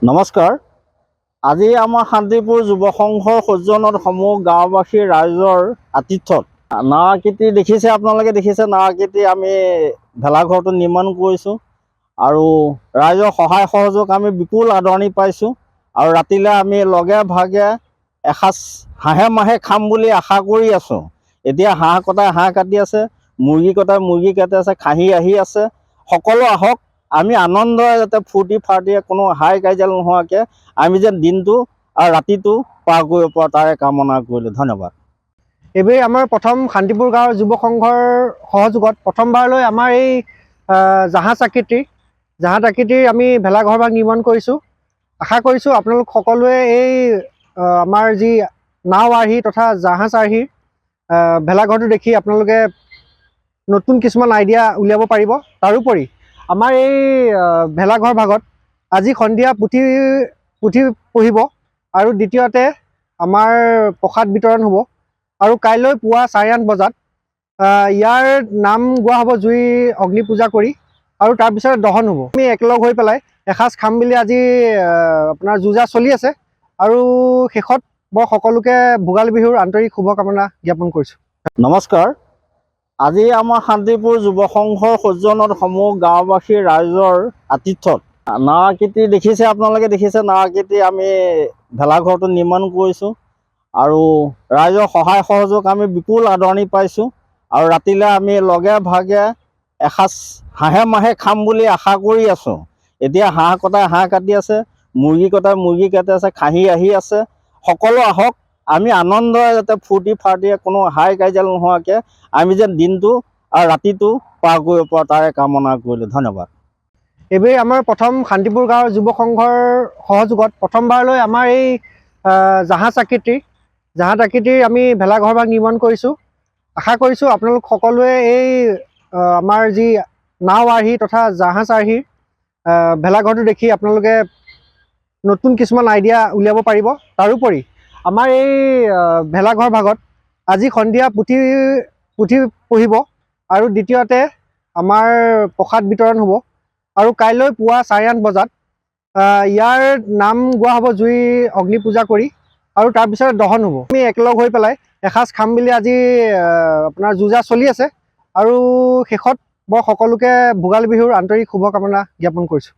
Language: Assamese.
নমস্কাৰ। আজি আমাৰ শান্তিপুৰ যুৱ সংঘৰ সৌজন্যত সমূহ গাঁওবাসী ৰাইজৰ আতিথ্যত নাৱাকৃতি দেখিছে, আপোনালোকে দেখিছে নাৱাকৃতি আমি ভেলাঘৰটো নিৰ্মাণ কৰিছোঁ আৰু ৰাইজৰ সহায় সহযোগ আমি বিপুল আদৰণি পাইছোঁ আৰু ৰাতিলৈ আমি লগে ভাগে এসাঁজ হাঁহে মাহে খাম বুলি আশা কৰি আছোঁ। এতিয়া হাঁহ কটাই হাঁহ কাটি আছে, মুৰ্গী কটাই মুৰ্গী কাটি আছে, খাহী আহি আছে। সকলো আহক, আমি আনন্দৰে যাতে ফূৰ্তি ফাৰ্তিৰে কোনো হাই কাজিয়া নোহোৱাকৈ আমি যেন দিনটো আৰু ৰাতিটো পাৰ কৰিব পাৰোঁ তাৰে কামনা কৰিলোঁ। ধন্যবাদ। এইবাৰ আমাৰ প্ৰথম শান্তিপুৰ গাঁৱৰ যুৱ সংঘৰ সহযোগত প্ৰথমবাৰলৈ আমাৰ এই জাহাজ আকৃতিৰ আমি ভেলাঘৰ ভাগ নিৰ্মাণ কৰিছোঁ। আশা কৰিছোঁ আপোনালোক সকলোৱে এই আমাৰ যি নাও আৰ্হি তথা জাহাজ আৰ্হিৰ ভেলাঘৰটো দেখি আপোনালোকে নতুন কিছুমান আইডিয়া উলিয়াব পাৰিব। তাৰোপৰি আমাৰ এই ভেলাঘৰ ভাগত আজি সন্ধিয়া পুথি পঢ়িব আৰু দ্বিতীয়তে আমাৰ প্ৰসাদ বিতৰণ হ'ব আৰু কাইলৈ পুৱা 8:30 বজাত ইয়াৰ নাম গোৱা হ'ব জুই অগ্নি পূজা কৰি আৰু তাৰপিছত দহন হ'ব। আমি একেলগ হৈ পেলাই এসাঁজ খাম বুলি আজি আপোনাৰ যুঁজা চলি আছে আৰু শেষত মই সকলোকে ভোগালী বিহুৰ আন্তৰিক শুভকামনা জ্ঞাপন কৰিছোঁ। নমস্কাৰ। আজি আমাৰ শান্তিপুৰ যুৱ সংঘৰ সৌজন্যত সমূহ গাঁওবাসী ৰাইজৰ আতিথ্যত নাৱাকৃতি দেখিছে, আপোনালোকে দেখিছে নাৱাকৃতি আমি ভেলাঘৰটো নিৰ্মাণ কৰিছোঁ আৰু ৰাইজৰ সহায় সহযোগ আমি বিপুল আদৰণি পাইছোঁ আৰু ৰাতিলৈ আমি লগে ভাগে এসাঁজ হাঁহে মাহে খাম বুলি আশা কৰি আছোঁ। এতিয়া হাঁহ কটাই হাঁহ কাটি আছে, মুৰ্গী কটাই মুৰ্গী কাটি আছে, খাহী আহি আছে। সকলো আহক, আমি আনন্দৰে যাতে ফূৰ্তি ফাৰ্তিৰে কোনো হাই কাজিয়া নোহোৱাকৈ আমি যেন দিনটো আৰু ৰাতিটো পাৰ কৰিব পাৰোঁ তাৰে কামনা কৰিলোঁ। ধন্যবাদ। এইবাৰ আমাৰ প্ৰথম শান্তিপুৰ গাঁৱৰ যুৱ সংঘৰ সহযোগত প্ৰথমবাৰলৈ আমাৰ এই জাহাজ আকৃতিৰ আমি ভেলাঘৰ ভাগ নিৰ্মাণ কৰিছোঁ। আশা কৰিছোঁ আপোনালোক সকলোৱে এই আমাৰ যি নাও আৰ্হি তথা জাহাজ আৰ্হিৰ ভেলাঘৰটো দেখি আপোনালোকে নতুন কিছুমান আইডিয়া উলিয়াব পাৰিব। তাৰোপৰি আমাৰ এই ভেলাঘৰ ভাগত আজি সন্ধিয়া পুথি পঢ়িব আৰু দ্বিতীয়তে আমাৰ প্ৰসাদ বিতৰণ হ'ব আৰু কাইলৈ পুৱা 8:30 বজাত ইয়াৰ নাম গোৱা হ'ব জুই অগ্নি পূজা কৰি আৰু তাৰপিছত দহন হ'ব। আমি একেলগ হৈ পেলাই এসাঁজ খাম বুলি আজি আপোনাৰ যুঁজা চলি আছে আৰু শেষত মই সকলোকে ভোগালী বিহুৰ আন্তৰিক শুভকামনা জ্ঞাপন কৰিছোঁ।